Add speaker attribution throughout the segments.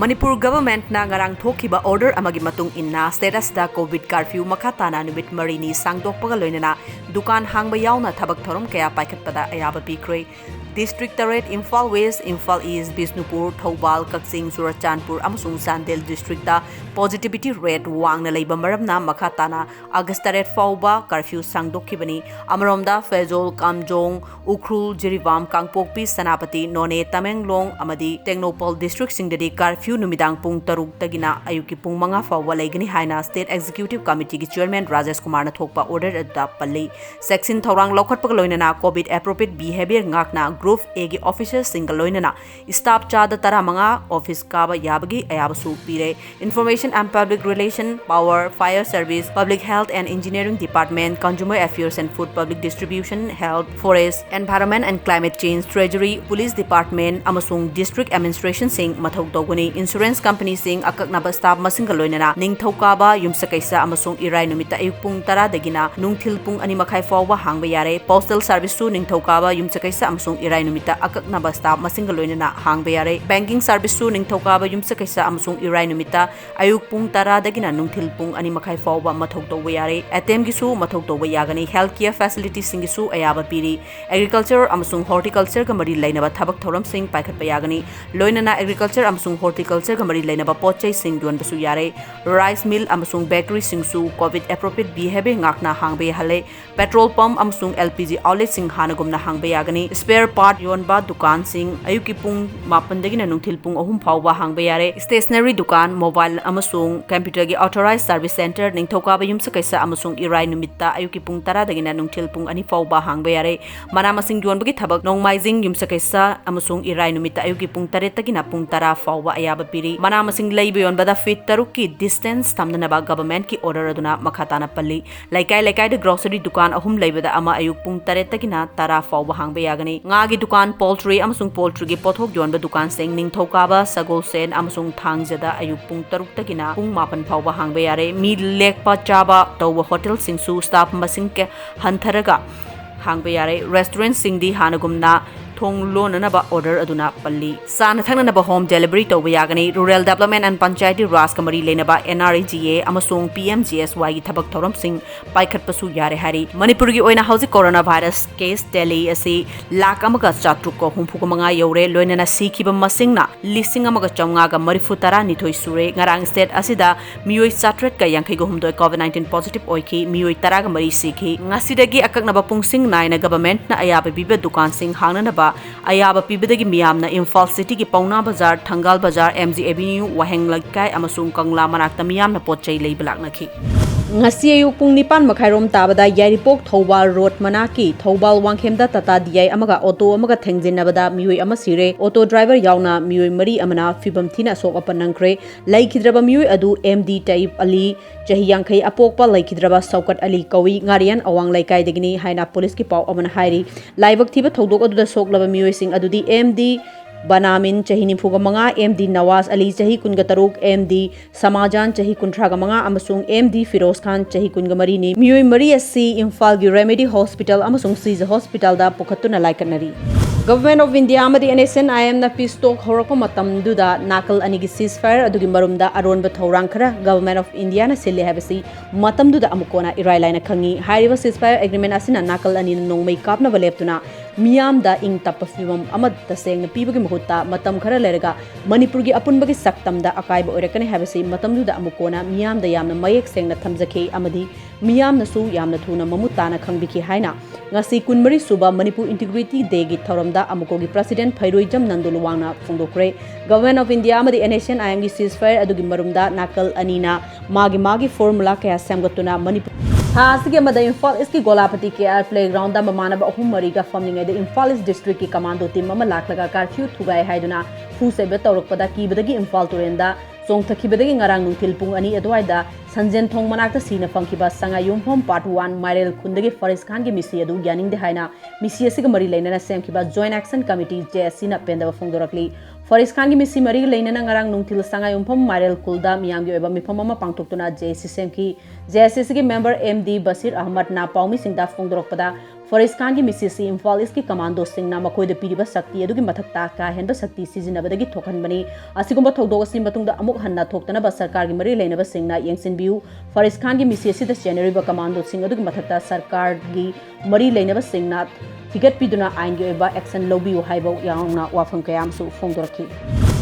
Speaker 1: Manipur government na ngarang thokiba order amagi matung inna status da COVID curfew makhatana numit marini sangdokpaga loinana dukan hangba yauna thabak thorom kaya paikhatpada ayaba pikre. District Tarret Imphal West, Imphal East, Bisnupur, Thoubal, Kaksing, Surachandpur, amasung Sandel District da positivity rate wangna leiba maramna makhatana August 8 fauba curfew sangdokkibani. Amaromda Fezol, Kamjong, Ukhrul, Jiribam, Kangpokpi, Sanapati, None, Tamenglong, amadi Technopol district singdadi curfew numidang pung taruk tagina ayuki pung mga fauba leigani haina State Executive Committee ki Chairman Rajesh Kumar na thokpa order adda palli. Section thorang lokhatpag loinana COVID appropriate behavior ngakna Group A gi officers single loinana staff chada tara mga office kaba yabagi ayabasu pire. Information and Public Relation, Power, Fire Service, Public Health and Engineering Department, Consumer Affairs and Food Public Distribution, Health, Forest, Environment and Climate Change, Treasury, Police Department, amasung District Administration sing mathau tawguni. Insurance Company sing akaknaba staff masing loinana ningthokaba yumsakaisa amasung irai numita ayukpung tara dagina nungthilpung ani makhai fawwa hangba yare. Postal Service su ningthokaba yumsakaisa amasung irai numita akaknaba staff masing loinana hangba yare. Banking Service su ningthokaba yumsakaisa amasung irai numita ayukpung tara dagina nungthilpung ani makhai fawwa mathau tawba yare. ATM gisu mathau tawba yagani. Healthcare facilities sing gisu ayaba piri. Agriculture amasung horticulture kamari lainaba thabak thoram sing paikhat payagani. Loinana agriculture amasung horticulture kamari lainaba potchai sing yon basu yare. Rice mill amasung bakery sing su COVID appropriate behavior ngakna hangbe hale. Petrol pump amasung LPG outlet sing hanagumna hangbe yagani. Spare part yonba dukan sing ayuki pung mapan dagina nungthilpung ahum phawba hangbe yare. Stationery dukan, mobile amasung computer gi authorized service center ningthokaba yumsakaisa amasung irai numitta ayuki pung tara dagina nungthilpung ani phawba hangbe yare. Mana masing yonbagi thabak nongmaijing yumsakaisa amasung irai numitta ayuki pung tare tagina pung tara phawba ayaba piri. Mana masing leibe yonbada feet tarukki distance tamnanaba government ki order aduna makhatana palli. Laikai de grocery dukan ahum leibada ama ayuk pung tare tagina tara phawba hangbe yagani. Ngagi dukan poultry amasung poultry gi pothok yonba dukan sing ningthokaba sagol sen amasung thangjada ayuk pung taruk tagina pung mapan phawba hangbe yare. Mi lekpa chaba tawba hotel singsu staff masing ke hantharaga hangbe yare. Restaurant singdi hanagumna thong lonanaba order aduna palli. Sana thangnanaba home delivery tawba yagani. Rural Development and Panchayati Raj kamari leinaba NREGA amasung PMGSY gi thabak thoram sing paikhatpasu yare hari. Manipur gi oina hausi coronavirus case tally asi lakh amaga chatruk ko humphu ko manga yore. Loinana sikhiba masingna lising amaga chawnga ga marifu tara nithoi sure. Ngarang state asida mioi satret ka yangkhai go humdoi COVID-19 positive oiki mioi tara ga mari sikhi. Ngasidagi akaknaba pungsing naina government na ayaba biba dukan sing hangnanaba ayaba pibidagi miyamna Imphal City ki Pauna Bazar, Thangal Bazar, MG Avenue, Waheng Lagkai amasung Kangla manakta miyamna potchai leibalaknaki. Ngasi ayuk pung nipan makhairom tabada Yairipok Thoubal Road manaki Thoubal Wangkhemda Tata Diai amaga auto amaga thengjinabada mioi ama sire. Auto driver yauna mioi mari amana fibam thina sok apanangkre. Laikhidraba mioi adu MD Taib Ali chahi yangkhai apokpa laikhidraba Saukat Ali kawi ngarian awang laikai degini haina police ki paw amana hairi. Laibak thiba thodok aduda soklaba mioi sing adudi MD Banamin chahi nifuga manga MD Nawaz Ali chahi kunga taruk MD Samajan chahi kuntraga manga amasung MD Firoz Khan chahi kunga mari ni mioi mari asi Imphal gi Remedy Hospital amasung Siza Hospital da pukhatuna laikanari. Government of India amadi NSNIM na peace talk horako matam duda nakal anigi ceasefire adugi marumda aronba thorang khara Government of India na sile habasi matam duda amukona irai laina khangi. Hairiba ceasefire agreement asina nakal ani nongmei kapna baleptuna miyam da ing tapafibam amad taseng na pibagi mahutta matam khara lerega Manipur gi apunbagi saktam da akaiba oirakani habasi matam duda amukona miyam da yamna mayek seng na thamjakhe amadi miyam na su yamna thuna mamutana khangbiki haina. Ngasi kunmari suba Manipur Integrity Day gi thoramda amukogi President Phairoijam Nandulwangna phongdokre. Government of India amadi NSNIM gi ceasefire adugi marumda nakal anina magi formula kaya samgatuna Manipur Hasige mada Imphal East ki Golapati KR playground da mamanaba ahum mariga famningai de Imphal East district ki commando team ama laklaga curfew thugai haiduna fu sebe tawrakpada kibadagi Imphal turenda chongthakibadagi ngarang nungthil pung ani adwaida sanjen thong manakta sina phangkiba sanga yumphom part 1 Mairel khundagi Faris Khan gi misi adu gyaning de haina misi asiga mari lainana semkiba Joint Action Committee JSC na pendaba phongdorakli. Faris Khan gi misi mari lainana ngarang nungthil sanga yumphom Mairel kulda miyamgi oiba mifam ama pangtoktuna JSC semki JSC gi member MD Basir Ahmad na paumi singda phongdorakpada forest Khan की मिसिसी Imphal east की commando सिंगना मखोइद पीरिबा शक्ति अदुगी मथक्ता का हेनबा शक्ति सिजिनबदगी थोखनबनी असिगुंबा थोकदोगसि मतुंगदा अमुक हन्ना थोक्तनबा सरकार की मरी लेनबा सिंगना येंगसिनबियु forest Khan की मिसिसी द चेनरिबा कमांडो सिंग अदुगी मथक्ता सरकार की मरी लेनबा सिंगना हिगत पीदुना आइन की ओइबा एक्शन लौबियु हाइबा यावना वाफम कयामसु फोंदोरखी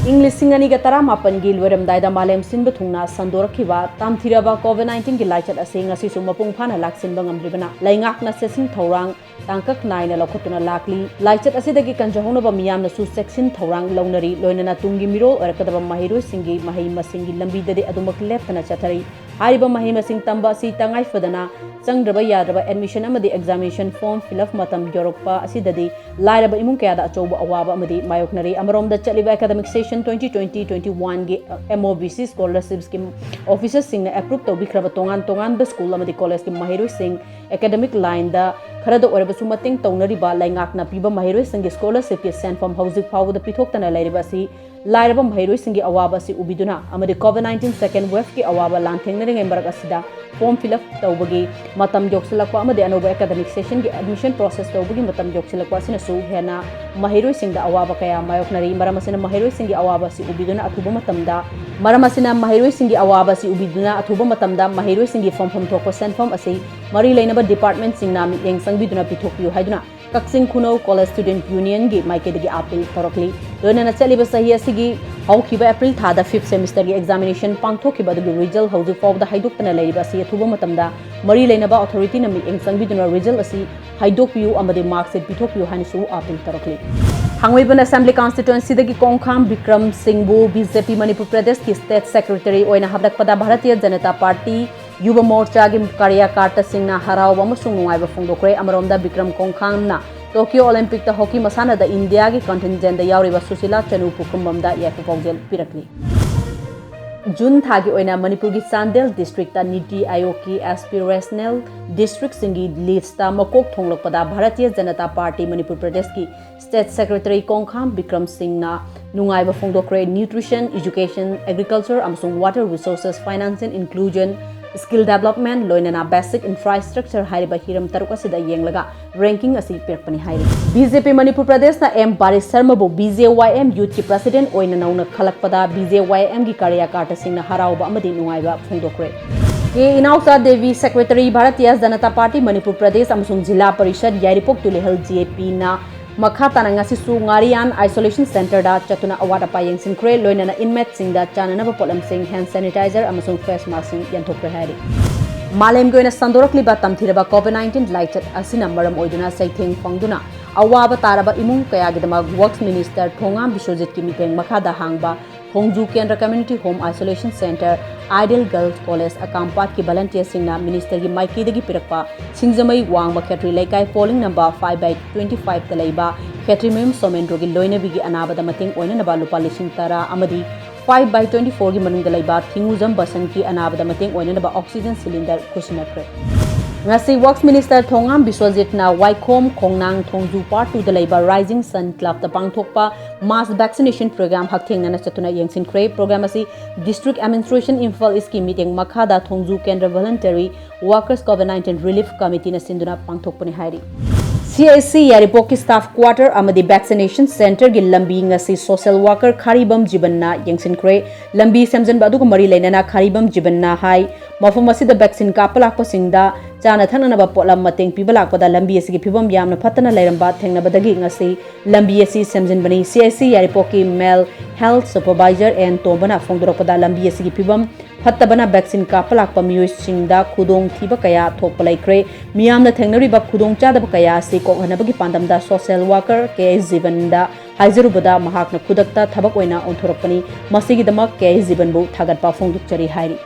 Speaker 1: इंग लिसिंग अनिगा तरामापन की लोरमदायदा मालेम सिनबा थुंगना संदोरखिबा तामथिरबा कोविड-19 की लाइचत असे ngasisu मपुंग फाना लाक्सिनबा ngamribana laingakna sesing thorang tangkak naina lokotuna lakli लाइचत असिदगी कंजहोनबा मियामना सु सेक्सिन थौरांग लौनरी लोइनना तुंगी मिरो अरकदबा महिरो सिंगी मही मसिंगी लंबीददे अदुमक लेप्तना चथरी हारिबा मही मसिंग तंबा असि तंगाई फदना चंगद्रबा याद्रबा एडमिशन अमदी एग्जामिनेशन फॉर्म फिलअप मतम योरकपा असिददी लाइरबा इमुंग कयादा अचौबा अवाबा अमदी मायोकनरी अमरोमदा चलिबा एकेडमिक सेशन 2020-21 गे MOBC स्कॉलरशिप्स की ऑफिसर्स सिंगना अप्रूव तौबिख्रबा तोंगान तोंगान द स्कूल अमदी कॉलेज की महिरो सिंग एकेडमिक लाइन दा खरद ओरबसु मतंग तौनरिबा लाइंगाकना पीबा महिरो सिंग स्कॉलरशिप के सेंफम हौजिक फावदा पिथोक्तना लाइरबा असि लाइरबा महिरो सिंग अवाबा असि उबिदुना अमदी कोविड-19 सेकेंड वेव की अवाबा लांथेंगनरिंग मरक असिदा फॉर्म फिलअप तौबगी मतम जोक्सलकपा अमदी अनोबा एकेडमिक सेशन की एडमिशन प्रोसेस तौबगी मतम जोक्सलकपा असिनसु हेना महिरो सिंग अवाबा कया मायोकनरी मरम असिना महिरो सिंग अवाबा असि उबिदुना अथुबा मतमदा मरम असिना महिरो सिंग अवाबा असि उबिदुना अथुबा मतमदा महिरो सिंग फॉर्म थोकपा सेंफम असि मरी लेनबा डिपार्टमेंट सिंगना मियेंग संगबिदुना पिथोकपियु हाइदुना Kakching Khunou college student union की माइकेदगी अपील तौरकली लोनना चलिबा सही असिगी हौखिबा अप्रैल थादा 5th सेमिस्टर की एग्जामिनेशन पांगथोखिबा अदुगी रिजल्ट हौजिक फावदा हाइदोक्तना लैरिबा असि अथुबा मतमदा मरी लेनबा अथॉरिटी ना मियेंग संगबिदुना रिजल्ट असि हाइदोकपियु अमदे मार्कशीट पिथोकपियु हानिसु अपील तौरकली हांगवेबन असेंबली कॉन्स्टिट्यूएंसी दगी कोंखाम विक्रम सिंहबु बीजेपी मणिपुर प्रदेश की state secretary ओइना हाबदकपदा Bharatiya Janata party Yuva Morcha की कार्यकर्ता सिंगना हराव अमसुंग नुंगाइबा फोंदोक्रे अमरोमदा विक्रम कोंखामना टोक्यो ओलंपिक हॉकी मसाना इंडिया की कंटिजेंट यावरिबा सुशीला चनु पुकुंबमदा याफु फौजेल पिरकली जून थागी ओइना मणिपुर की चांदेल डिस्ट्रिक्ट नीति आयोग की aspirational district सिंगी लिस्टा मकोक थोंगलकपदा Bharatiya Janata party Manipur Pradesh की स्टेट सेक्रेटरी कोंखाम विक्रम सिंहना नुंगाइबा फोंदोक्रे न्यूट्रिशन एजुकेशन एग्रीकल्चर अमसुंग water resources finance and inclusion skill development लोइनना बेसिक इंफ्रास्ट्रक्चर हाइरिबा हिरम तरुक असिदा येंगलगा रैंकिंग असी पेरपनी हाइरि बीजेपी मणिपुर प्रदेश ना एम बारिश शर्मा बो बीजेवाईएम यूथ की प्रेसिडेंट ओइना नौना खलकपदा बीजेवाईएम की कार्यकर्ता सिंगना हराउबा अमदी नुंगाइबा फोंदोक्रे के इनाउसा देवी सेक्रेटरी भारतीय जनता पार्टी मणिपुर प्रदेश अमसुंग जिला परिषद यारिपोक तुलेहल जेपी ना मखा तानंगासिसु ngaरियान आइसोलेशन सेंटर दा चतुना अवाट अपा येंगसिनख्रे लोइनना इनमेट सिंग दा चाननबा पोलम सिंग हैंड सैनिटाइजर अमसुंग फेस मास्क सिंग यंथोक्रे हाइरि मालेम गोइना संदोरकलिबा तमथिरबा कोविड-19 लाइचत असिना मरम ओइदुना सैथेंग फंगदुना अवाबा तारबा इमुंग कयागिदमा वर्क्स मिनिस्टर थोंगाम बिश्वजित की मिपेंग मखादा हांगबा होंगजू केंद्र community home isolation centre ideal girls college Akampat की वॉलंटियर सिंगना मिनिस्टर की माइकेदगी पिरकपा सिंगजमई वांगबा खेत्री लेकाई पोलिंग नंबर 5/25 तलैबा खेत्री मेम सोमेंद्रो की लोइनबी की अनाबदा मतिंग ओइननबा लुपा लिसिंग तरा अमदी 5/24 की मनुंग दलैबा थिंगुजम बसन की अनाबदा मतिंग ओइननबा ऑक्सीजन सिलेंडर कुसिनख्रे ngasi works minister thongam biswajit na waikhom khongnang thongju part 2 da leiba rising sun club ta pangthokpa mass vaccination program hakthengna na chatuna yengsin khre program asi district administration imphal scheme meeting makhada thongju kendra voluntary workers covid-19 relief committee na sinduna pangthokpani hairi CIC यारिपोक की staff quarter अमदी vaccination centre की लंबी ngasi social worker खारीबम जिबन्ना यंगसिनख्रे लंबी सेमजन बादुग मरी लेना खारीबम जिबन्ना high मफम असिदा vaccine कापलाकपसिंगदा चाना थननबा pollen मतेंग पिबलाकपदा लंबी असि फिबम यामना फतना लेरंबा थेंगनबदगी ngasi लंबी असि सेमजन बनी CIC यारिपोक की मेल हेल्थ सुपरवाइजर एंड तोबना फोंदरकपदा लंबी असि फिबम फत्तबना वैक्सीन कापलाकपा मियोइसिंगदा खुदोंग थीबा कया थोकपा लेख्रे मियामना थेंगनरिबा खुदोंग चादबा कया असि कोहनबगी पांदमदा सोशल वर्कर के जीवनदा हाइजरुबदा महाकना खुदकता थबक ओइना ओंथोरकपनी मसिगिदमक के जीवनबु थागतपा फोंदुकचरी हाइरि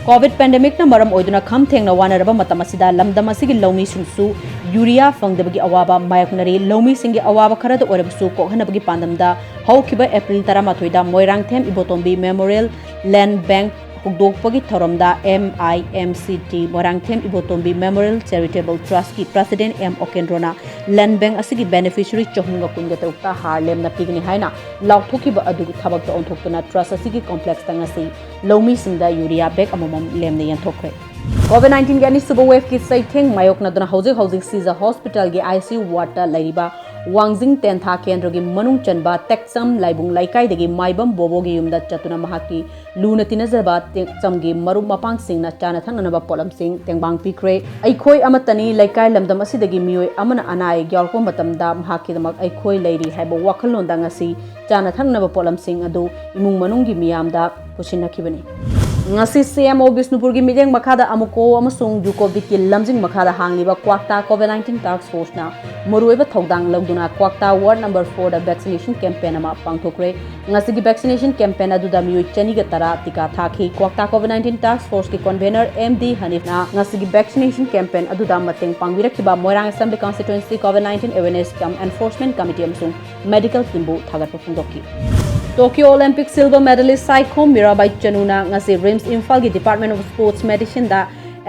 Speaker 1: कोविड पेंडेमिक ना मरम ओइदुना खम थेंगना वानरबा मतम असिदा लमदम असिगी लौमी सिंगसु यूरिया फंगदबगी अवाबा मायकनरी लौमी सिंगी अवाबा खरद ओरबसु कोहनबगी पांदमदा हौखिबा एप्रिल 13 दा Moirangthem Ibotombi memorial land bank हुगदोकपगी थरमदा MIMCT Moirangthem Ibotombi memorial charitable trust की प्रेसिडेंट M ओकेंड्रोना लैंड बैंक असिगी बेनिफिशियरी चहुंगा कुंगा तरुक्ता हारलेम ना पिगनी हाइना लाउथोखिबा अदुगी थबकता ओंथोक्तना ट्रस्ट असिगी कॉम्प्लेक्स तंगसी लौमी सिंगदा यूरिया बैग अममम लेमने यंथोखरे COVID-19 की अनिसुबा वेव की सैथेंग मायोकनदुना हौजिक सीजा हॉस्पिटल की ICU वार्ड लैरिबा वांगजिंग तेंथा केंद्र की मनुंग चनबा टेक्सम लाइबुंग लाइकाइदगी माइबम बोबोगी युमदा चतुना महाकी लूना तिनजबा टेक्सम की मरुप मपांग सिंगना चाना थंगनबा पोलम सिंग तेंबांग पिख्रे अइखोय अमतनी लाइकाइ लमदम असिदगी मियोय अमना अनाय ग्यारको मतमदा महाकीदमक अइखोय लैरी हैबो वखललोंदा ngasi चाना थंगनबा पोलम सिंग अदु इमुंग मनुंगी मियामदा पुसिनखिबनी ngasi CMO Bisnupur gi mideng makhada amuko amasung Jukovic ki lamjing makhada hangliba Kwakta COVID-19 task force na muruiba thodang lagduna Kwakta ward number 4 da vaccination campaign ama pangthokre ngasi gi vaccination campaign adu da mioi chani ga tara tika thakhi Kwakta COVID-19 task force ki convener MD Hanif na ngasi gi vaccination campaign adu da mateng pangwirakhiba Moirang Assembly constituency COVID-19 awareness enforcement committee amasung medical team bu thagat phungdokki Tokyo Olympic silver medalist Saiko Mirabai Chanuna ngasi RIMS Imphal gi Department of Sports Medicine da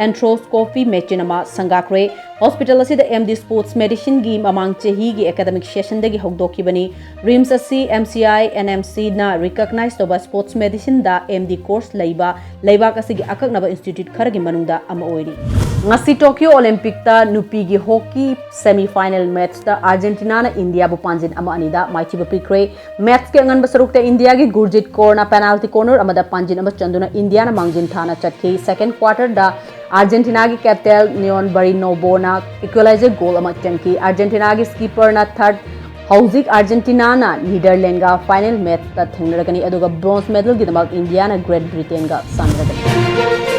Speaker 1: Enteroscopy machine ama sangakre hospital asi da MD Sports Medicine gi mamang chehi gi academic session dagi hogdoki bani RIMS asi MCI NMC na recognized over sports medicine da MD course laiba kasi gi akaknaba institute kharagi manungda ama oiri ngasi Tokyo Olympic ta nupi gi hockey semi final match da Argentina na India bu panjin ama anida maichi bu pikre match ke angan basaruk ta India gi Gurjit Kaur na penalty corner amada panjin ama chanduna India na mangjin thana chatki second quarter da Argentina ki captain Neon Barinobo na equalizer goal ama chanki Argentina ki skipper na third hauzik Argentina na Netherlands ga final match ta thengnaragani aduga bronze medal gi damak India na Great Britain ga sanragani